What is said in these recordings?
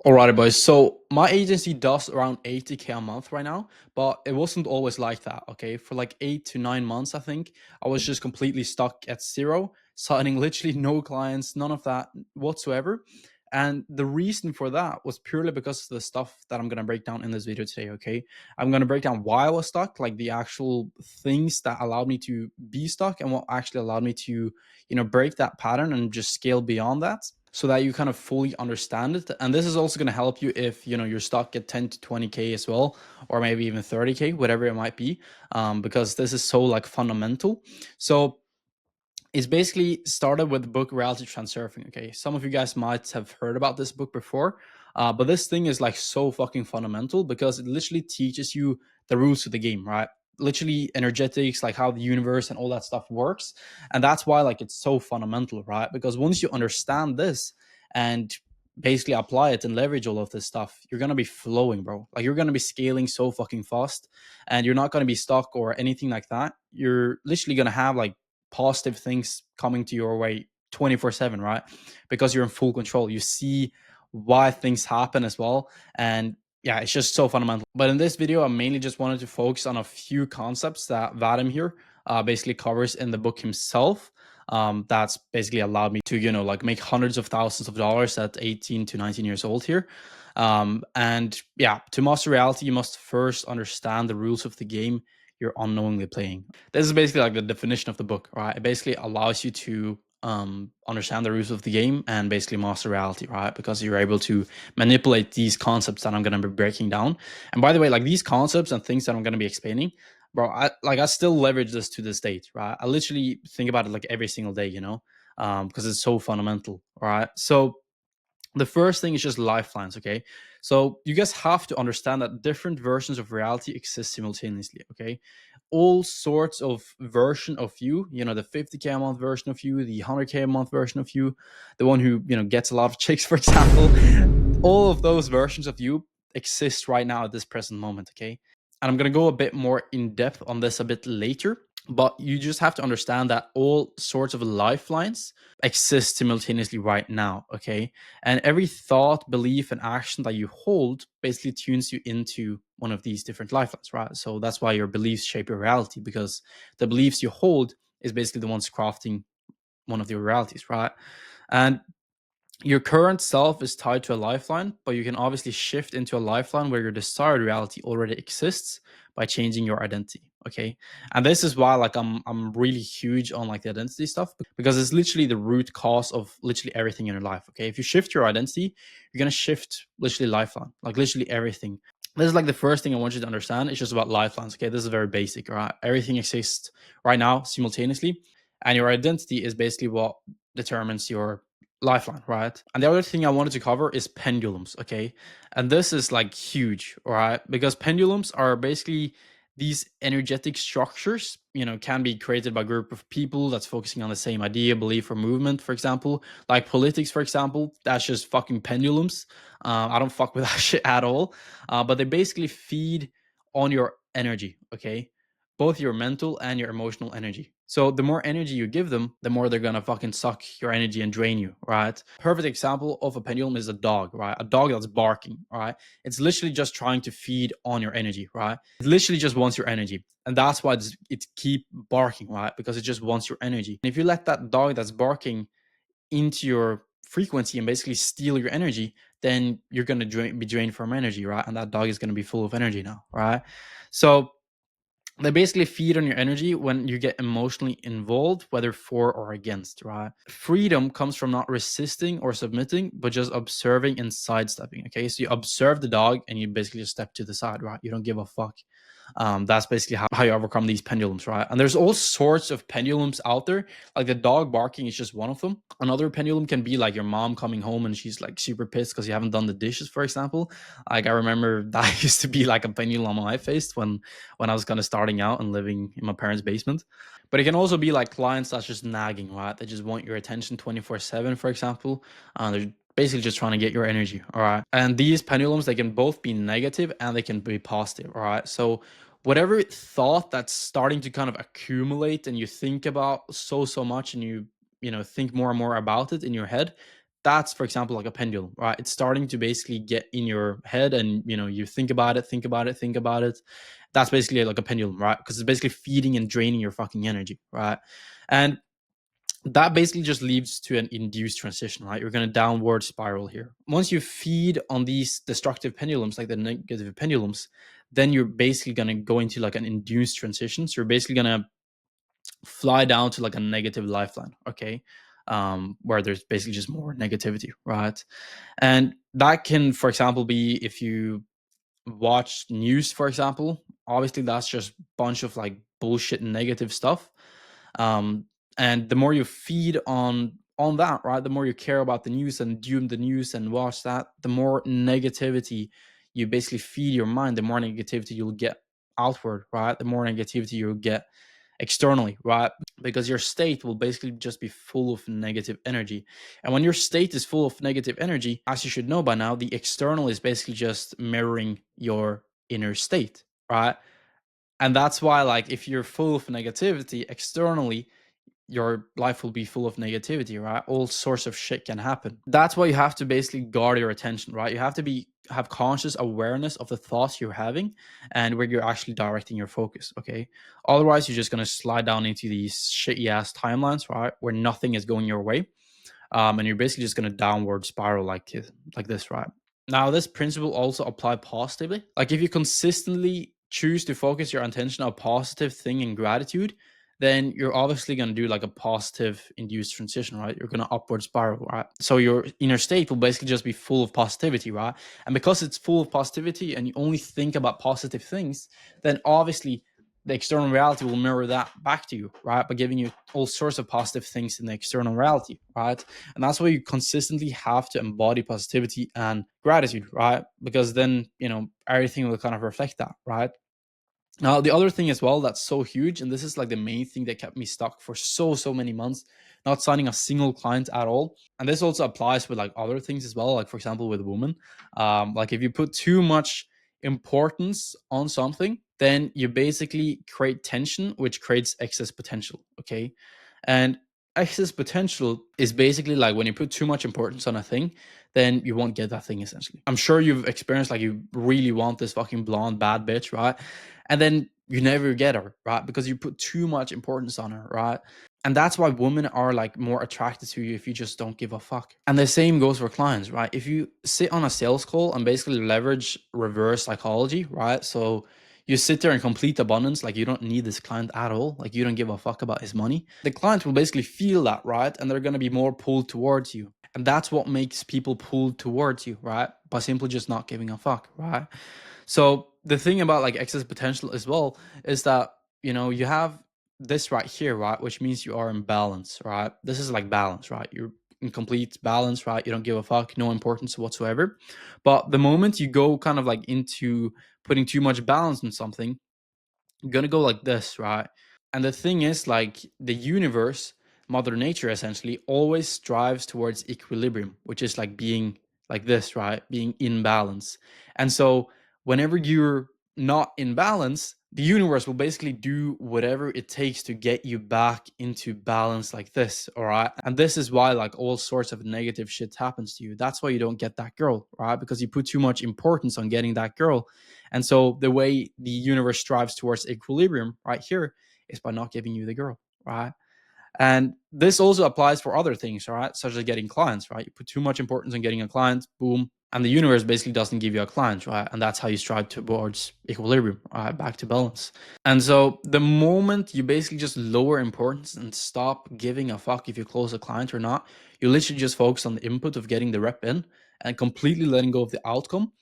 Alrighty, boys. So my agency does around 80K a month right now, but it wasn't always like that. Okay. For like 8 to 9 months, I think I was just completely stuck at zero, signing literally no clients, none of that whatsoever. And the reason for that was purely because of the stuff that I'm going to break down in this video today. Okay. I'm going to break down why I was stuck, like the actual things that allowed me to be stuck and what actually allowed me to, break that pattern and just scale beyond that so that you kind of fully understand it. And this is also going to help you if you're stuck at 10 to 20K as well, or maybe even 30K, whatever it might be, because this is so like fundamental. So it's basically started with the book Reality Transurfing. Okay, some of you guys might have heard about this book before, but this thing is like so fucking fundamental because it literally teaches you the rules of the game, right? Literally energetics, like how the universe and all that stuff works. And that's why like it's so fundamental, right? Because once you understand this and basically apply it and leverage all of this stuff, you're gonna be flowing, bro. Like you're gonna be scaling so fucking fast, and you're not gonna be stuck or anything like that. You're literally gonna have like positive things coming to your way 24/7, right? Because you're in full control. You see why things happen as well. And yeah, it's just so fundamental. But in this video, I mainly just wanted to focus on a few concepts that Vadim here basically covers in the book himself. That's basically allowed me to, like make hundreds of thousands of dollars at 18 to 19 years old here. And yeah, to master reality, you must first understand the rules of the game you're unknowingly playing. This is basically like the definition of the book, right? It basically allows you to understand the rules of the game and basically master reality, right? Because you're able to manipulate these concepts that I'm going to be breaking down. And by the way, like these concepts and things that I'm going to be explaining, bro, I still leverage this to this date, right? I literally think about it like every single day, because it's so fundamental, right? So the first thing is just lifelines. Okay, so you guys have to understand that different versions of reality exist simultaneously. Okay, all sorts of version of you, the 50K a month version of you, the 100K a month version of you, the one who gets a lot of chicks, for example. All of those versions of you exist right now at this present moment. Okay, and I'm going to go a bit more in depth on this a bit later, but you just have to understand that all sorts of lifelines exist simultaneously right now. Okay, and every thought, belief, and action that you hold basically tunes you into one of these different lifelines, right? So that's why your beliefs shape your reality, because the beliefs you hold is basically the ones crafting one of your realities, right? And your current self is tied to a lifeline, but you can obviously shift into a lifeline where your desired reality already exists by changing your identity. Okay. And this is why like I'm really huge on like the identity stuff, because it's literally the root cause of literally everything in your life. Okay. If you shift your identity, you're gonna shift literally lifeline, like literally everything. This is like the first thing I want you to understand. It's just about lifelines. Okay. This is very basic, right? Everything exists right now simultaneously. And your identity is basically what determines your lifeline, right? And the other thing I wanted to cover is pendulums, okay? And this is like huge, right? Because pendulums are basically these energetic structures, can be created by a group of people that's focusing on the same idea, belief, or movement, for example. Like politics, for example, that's just fucking pendulums. I don't fuck with that shit at all. But they basically feed on your energy, okay? Both your mental and your emotional energy. So the more energy you give them, the more they're gonna fucking suck your energy and drain you, right? Perfect example of a pendulum is a dog, right? A dog that's barking, right? It's literally just trying to feed on your energy, right? It literally just wants your energy. And that's why it keep barking, right? Because it just wants your energy. And if you let that dog that's barking into your frequency and basically steal your energy, then you're gonna be drained from energy, right? And that dog is gonna be full of energy now, right? So they basically feed on your energy when you get emotionally involved, whether for or against, right? Freedom comes from not resisting or submitting, but just observing and sidestepping. Okay, so you observe the dog and you basically just step to the side, right? You don't give a fuck. That's basically how you overcome these pendulums, right? And there's all sorts of pendulums out there. Like the dog barking is just one of them. Another pendulum can be like your mom coming home and she's like super pissed because you haven't done the dishes, for example. Like I remember that used to be like a pendulum on my face when I was kind of starting out and living in my parents' basement. But it can also be like clients that's just nagging, right? They just want your attention 24/7, for example. They're basically just trying to get your energy, all right? And these pendulums, they can both be negative and they can be positive, all right? So whatever thought that's starting to kind of accumulate and you think about so much and you think more and more about it in your head, that's, for example, like a pendulum, right? It's starting to basically get in your head, and you think about it, think about it, think about it. That's basically like a pendulum, right? Because it's basically feeding and draining your fucking energy, right? And that basically just leads to an induced transition, right? You're going to downward spiral here. Once you feed on these destructive pendulums, like the negative pendulums, then you're basically going to go into like an induced transition. So you're basically going to fly down to like a negative lifeline, okay? Where there's basically just more negativity, right? And that can, for example, be if you watch news, for example. Obviously, that's just a bunch of like bullshit and negative stuff. um, and the more you feed on that, right, the more you care about the news and doom the news and watch that, the more negativity you basically feed your mind, the more negativity you'll get outward, right? The more negativity you'll get externally, right? Because your state will basically just be full of negative energy. And when your state is full of negative energy, as you should know by now, the external is basically just mirroring your inner state, right? And that's why, like, if you're full of negativity externally, your life will be full of negativity, right? All sorts of shit can happen. That's why you have to basically guard your attention, right? You have to have conscious awareness of the thoughts you're having and where you're actually directing your focus, okay? Otherwise, you're just gonna slide down into these shitty ass timelines, right? Where nothing is going your way. And you're basically just gonna downward spiral like this, right? Now, this principle also apply positively. Like if you consistently choose to focus your attention on a positive thing in gratitude, then you're obviously going to do like a positive induced transition, right? You're going to upward spiral, right? So your inner state will basically just be full of positivity, right? And because it's full of positivity and you only think about positive things, then obviously the external reality will mirror that back to you, right? By giving you all sorts of positive things in the external reality, right? And that's why you consistently have to embody positivity and gratitude, right? Because then, everything will kind of reflect that, right? Now, the other thing as well that's so huge, and this is like the main thing that kept me stuck for so many months, not signing a single client at all. And this also applies with like other things as well, like for example with women. Like if you put too much importance on something, then you basically create tension, which creates excess potential. Okay, and excess potential is basically like when you put too much importance on a thing, then you won't get that thing essentially. I'm sure you've experienced like you really want this fucking blonde bad bitch, right? And then you never get her, right? Because you put too much importance on her, right? And that's why women are like more attracted to you if you just don't give a fuck. And the same goes for clients, right? If you sit on a sales call and basically leverage reverse psychology, right? So you sit there in complete abundance, like you don't need this client at all, like you don't give a fuck about his money. The client will basically feel that, right? And they're going to be more pulled towards you. And that's what makes people pulled towards you, right? By simply just not giving a fuck, right? So the thing about like excess potential as well is that you have this right here, right, which means you are in balance, right? This is like balance, right? You're in complete balance, right? You don't give a fuck, no importance whatsoever. But the moment you go kind of like into putting too much balance in something, you're gonna go like this, right? And the thing is, like the universe, Mother Nature essentially always strives towards equilibrium, which is like being like this, right? Being in balance. And so whenever you're not in balance, the universe will basically do whatever it takes to get you back into balance like this, all right? And this is why like all sorts of negative shit happens to you. That's why you don't get that girl, right? Because you put too much importance on getting that girl. And so the way the universe strives towards equilibrium right here is by not giving you the girl, right? And this also applies for other things, right? Such as getting clients, right? You put too much importance on getting a client, boom, and the universe basically doesn't give you a client, right? And that's how you strive towards equilibrium, right? Back to balance. And so the moment you basically just lower importance and stop giving a fuck if you close a client or not, you literally just focus on the input of getting the rep in and completely letting go of the outcome.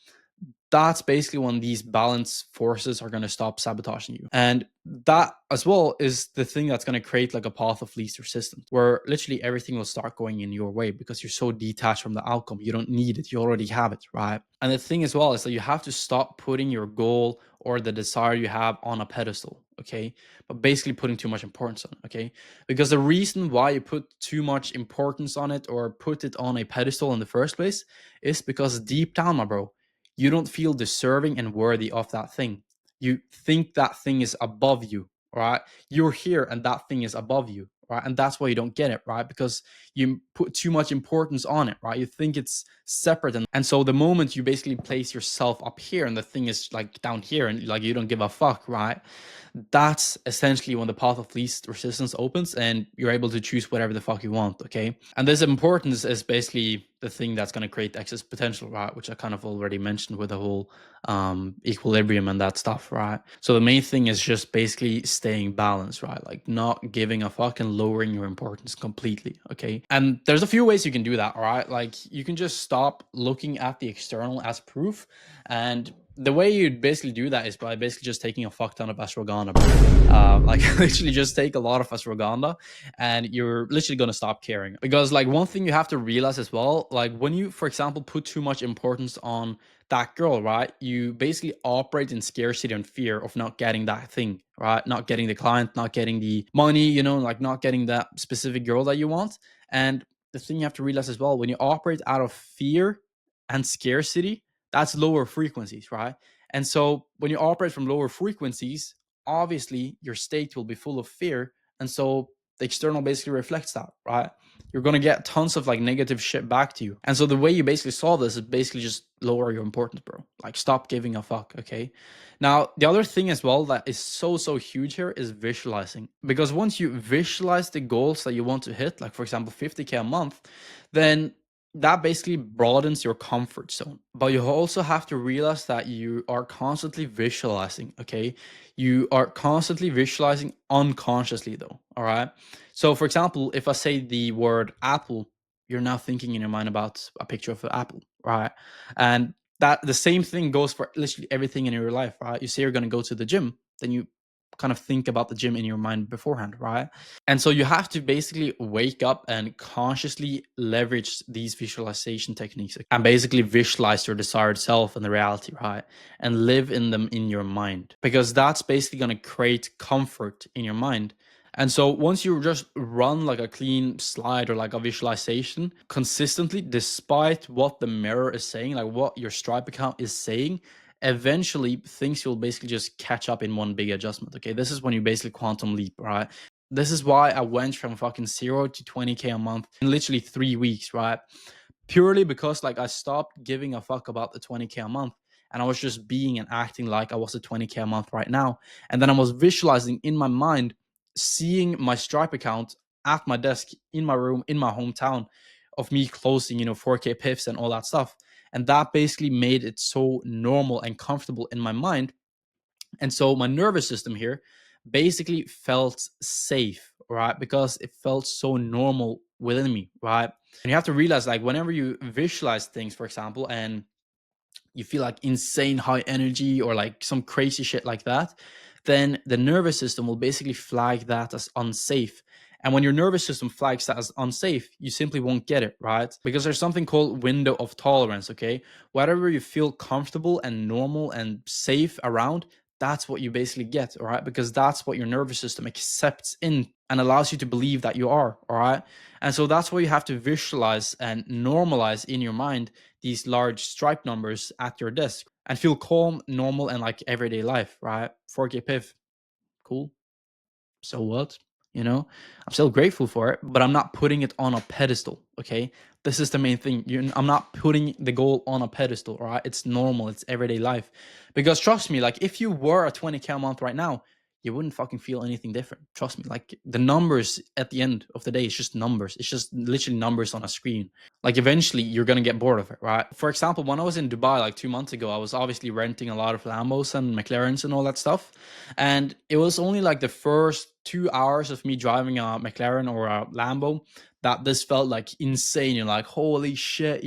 That's basically when these balance forces are going to stop sabotaging you. And that as well is the thing that's going to create like a path of least resistance where literally everything will start going in your way because you're so detached from the outcome. You don't need it. You already have it, right? And the thing as well is that you have to stop putting your goal or the desire you have on a pedestal, okay? But basically putting too much importance on it, okay? Because the reason why you put too much importance on it or put it on a pedestal in the first place is because deep down, my bro, you don't feel deserving and worthy of that thing. You think that thing is above you, right? You're here and that thing is above you, right? And that's why you don't get it, right? Because you put too much importance on it, right? You think it's separate. And so the moment you basically place yourself up here and the thing is like down here and like you don't give a fuck, right? That's essentially when the path of least resistance opens and you're able to choose whatever the fuck you want, okay? And this importance is basically the thing that's going to create excess potential, right? Which I kind of already mentioned with the whole equilibrium and that stuff, right? So the main thing is just basically staying balanced, right? Like not giving a fuck and lowering your importance completely, okay? And there's a few ways you can do that, all right? Like you can just stop looking at the external as proof, and the way you'd basically do that is by basically just taking a fuck ton of ashwagandha, bro. Like literally just take a lot of ashwagandha and you're literally going to stop caring. Because like one thing you have to realize as well, like when you, for example, put too much importance on that girl, right? You basically operate in scarcity and fear of not getting that thing, right? Not getting the client, not getting the money, you know, like not getting that specific girl that you want. And the thing you have to realize as well, when you operate out of fear and scarcity, that's lower frequencies, right? And so when you operate from lower frequencies, obviously your state will be full of fear. And so the external basically reflects that, right? You're going to get tons of like negative shit back to you. And so the way you basically solve this is basically just lower your importance, bro. Like stop giving a fuck, okay? Now, the other thing as well that is so huge here is visualizing. Because once you visualize the goals that you want to hit, like for example, 50K a month, then that basically broadens your comfort zone. But you also have to realize that you are constantly visualizing, okay? You are constantly visualizing unconsciously though, all right? So for example, if I say the word apple, you're now thinking in your mind about a picture of an apple, right? And that the same thing goes for literally everything in your life, right? You say you're going to go to the gym, then you kind of think about the gym in your mind beforehand, right? And so you have to basically wake up and consciously leverage these visualization techniques and basically visualize your desired self and the reality, right? And live in them in your mind, because that's basically going to create comfort in your mind. And so once you just run like a clean slide or like a visualization consistently, despite what the mirror is saying, like what your Stripe account is saying, eventually things will basically just catch up in one big adjustment. Okay, this is when you basically quantum leap, right? This is why I went from fucking 0 to 20K a month in literally 3 weeks, right? Purely because like I stopped giving a fuck about the 20K a month and I was just being and acting like I was a 20K a month right now. And then I was visualizing in my mind, seeing my Stripe account at my desk, in my room, in my hometown, of me closing, 4K piffs and all that stuff. And that basically made it so normal and comfortable in my mind. And so my nervous system here basically felt safe, right? Because it felt so normal within me, right? And you have to realize, like, whenever you visualize things, for example, and you feel like insane high energy or like some crazy shit like that, then the nervous system will basically flag that as unsafe. And when your nervous system flags that as unsafe, you simply won't get it, right? Because there's something called window of tolerance, okay? Whatever you feel comfortable and normal and safe around, that's what you basically get, all right? Because that's what your nervous system accepts in and allows you to believe that you are, all right? And so that's why you have to visualize and normalize in your mind these large Stripe numbers at your desk and feel calm, normal, and like everyday life, right? 4K piv, cool. So what? I'm still grateful for it, but I'm not putting it on a pedestal, okay? This is the main thing. I'm not putting the goal on a pedestal, all right? It's normal, it's everyday life. Because trust me, like if you were a 20K a month right now, you wouldn't fucking feel anything different. Trust me. Like the numbers at the end of the day, it's just numbers. It's just literally numbers on a screen. Like eventually you're gonna get bored of it, right? For example, when I was in Dubai like 2 months ago, I was obviously renting a lot of Lambos and McLarens and all that stuff. And it was only like the first 2 hours of me driving a McLaren or a Lambo that this felt like insane. You're like, holy shit.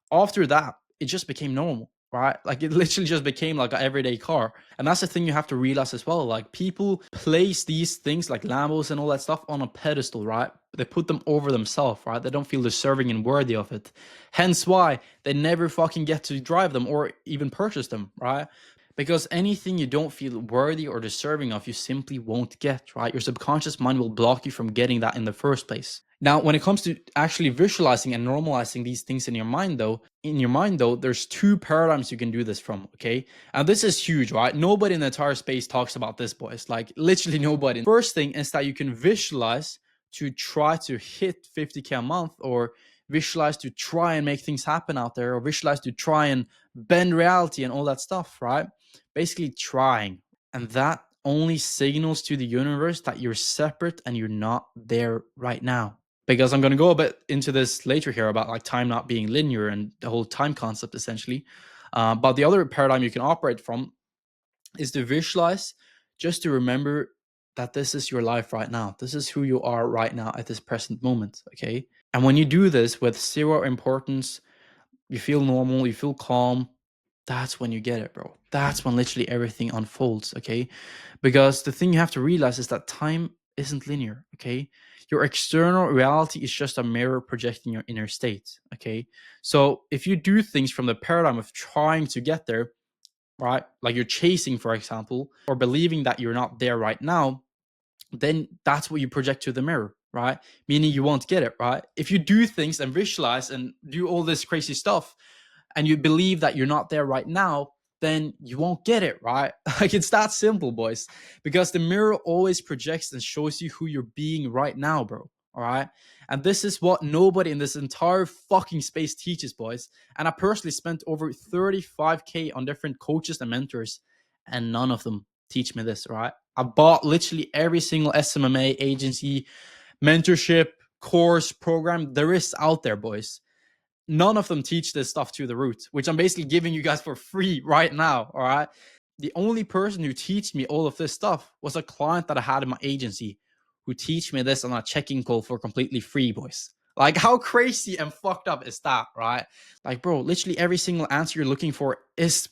After that, it just became normal, right? Like it literally just became like an everyday car. And that's the thing you have to realize as well. Like people place these things like Lambos and all that stuff on a pedestal, right? They put them over themselves, right? They don't feel deserving and worthy of it. Hence why they never fucking get to drive them or even purchase them, right? Because anything you don't feel worthy or deserving of, you simply won't get, right? Your subconscious mind will block you from getting that in the first place. Now, when it comes to actually visualizing and normalizing these things in your mind, though, there's two paradigms you can do this from, okay? And this is huge, right? Nobody in the entire space talks about this, boys. Like, literally nobody. First thing is that you can visualize to try to hit 50K a month, or visualize to try and make things happen out there, or visualize to try and bend reality and all that stuff, right? Basically trying. And that only signals to the universe that you're separate and you're not there right now. Because I'm going to go a bit into this later here about like time not being linear and the whole time concept essentially. But the other paradigm you can operate from is to visualize, just to remember that this is your life right now. This is who you are right now at this present moment. Okay. And when you do this with zero importance, you feel normal, you feel calm, that's when you get it, bro. That's when literally everything unfolds, okay? Because the thing you have to realize is that time isn't linear, okay? Your external reality is just a mirror projecting your inner state, okay? So if you do things from the paradigm of trying to get there, right? Like you're chasing, for example, or believing that you're not there right now, then that's what you project to the mirror, right? Meaning you won't get it, right? If you do things and visualize and do all this crazy stuff, and you believe that you're not there right now, then you won't get it, right? Like it's that simple, boys. Because the mirror always projects and shows you who you're being right now, bro. All right. And this is what nobody in this entire fucking space teaches, boys. And I personally spent over 35K on different coaches and mentors, and none of them teach me this, right? I bought literally every single SMMA agency, mentorship, course, program there is out there, boys. None of them teach this stuff to the root, which I'm basically giving you guys for free right now. All right. The only person who teach me all of this stuff was a client that I had in my agency who teach me this on a checking call for completely free, boys. Like, how crazy and fucked up is that, right? Like, bro, literally every single answer you're looking for is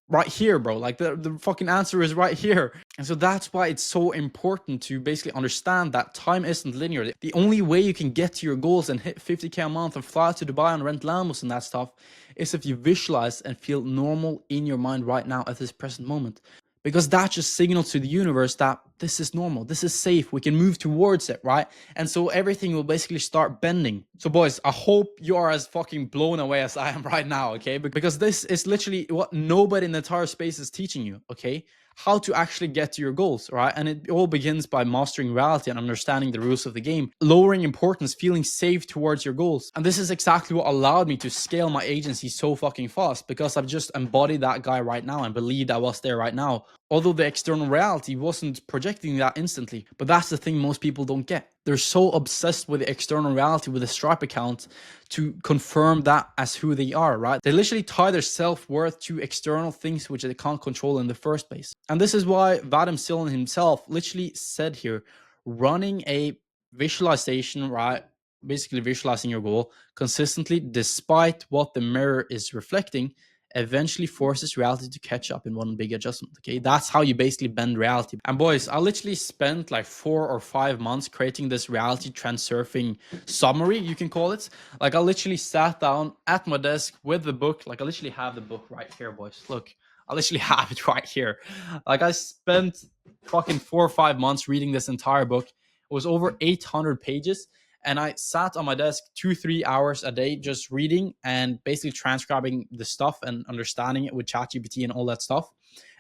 right here, bro. Like the fucking answer is right here. And so that's why it's so important to basically understand that time isn't linear. The only way you can get to your goals and hit 50K a month and fly to Dubai and rent Lambos and that stuff is if you visualize and feel normal in your mind right now at this present moment. Because that just signals to the universe that this is normal, this is safe, we can move towards it, right? And so everything will basically start bending. So boys, I hope you are as fucking blown away as I am right now, okay? Because this is literally what nobody in the entire space is teaching you, okay? How to actually get to your goals, right? And it all begins by mastering reality and understanding the rules of the game, lowering importance, feeling safe towards your goals. And this is exactly what allowed me to scale my agency so fucking fast, because I've just embodied that guy right now and believed I was there right now. Although the external reality wasn't projecting that instantly. But that's the thing most people don't get. They're so obsessed with the external reality with the Stripe account to confirm that as who they are, right? They literally tie their self-worth to external things which they can't control in the first place. And this is why Vadim Silan himself literally said here, running a visualization, right? Basically visualizing your goal consistently despite what the mirror is reflecting eventually forces reality to catch up in one big adjustment. Okay, that's how you basically bend reality. And boys, I literally spent like 4 or 5 months creating this reality transurfing summary, you can call it. Like I literally sat down at my desk with the book. Like I literally have the book right here, boys. Look, I literally have it right here. Like I spent fucking 4 or 5 months reading this entire book. It was over 800 pages. And I sat on my desk 2-3 hours a day just reading and basically transcribing the stuff and understanding it with ChatGPT and all that stuff.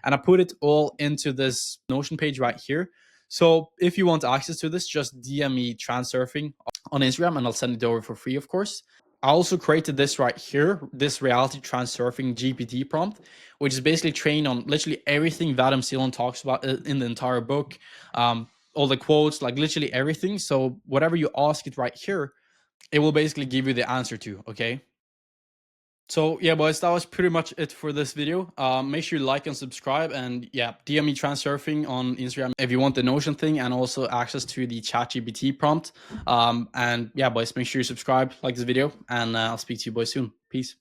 And I put it all into this Notion page right here. So if you want access to this, just DM me Transurfing on Instagram and I'll send it over for free, of course. I also created this right here, this reality transurfing GPT prompt, which is basically trained on literally everything Vadim Silan talks about in the entire book. All the quotes, like literally everything. So whatever you ask it right here, it will basically give you the answer to, okay? So yeah, boys, that was pretty much it for this video. Make sure you like and subscribe, and yeah, DM me Transurfing on Instagram if you want the Notion thing and also access to the ChatGPT prompt. And yeah, boys, make sure you subscribe, like this video, and I'll speak to you boys soon. Peace.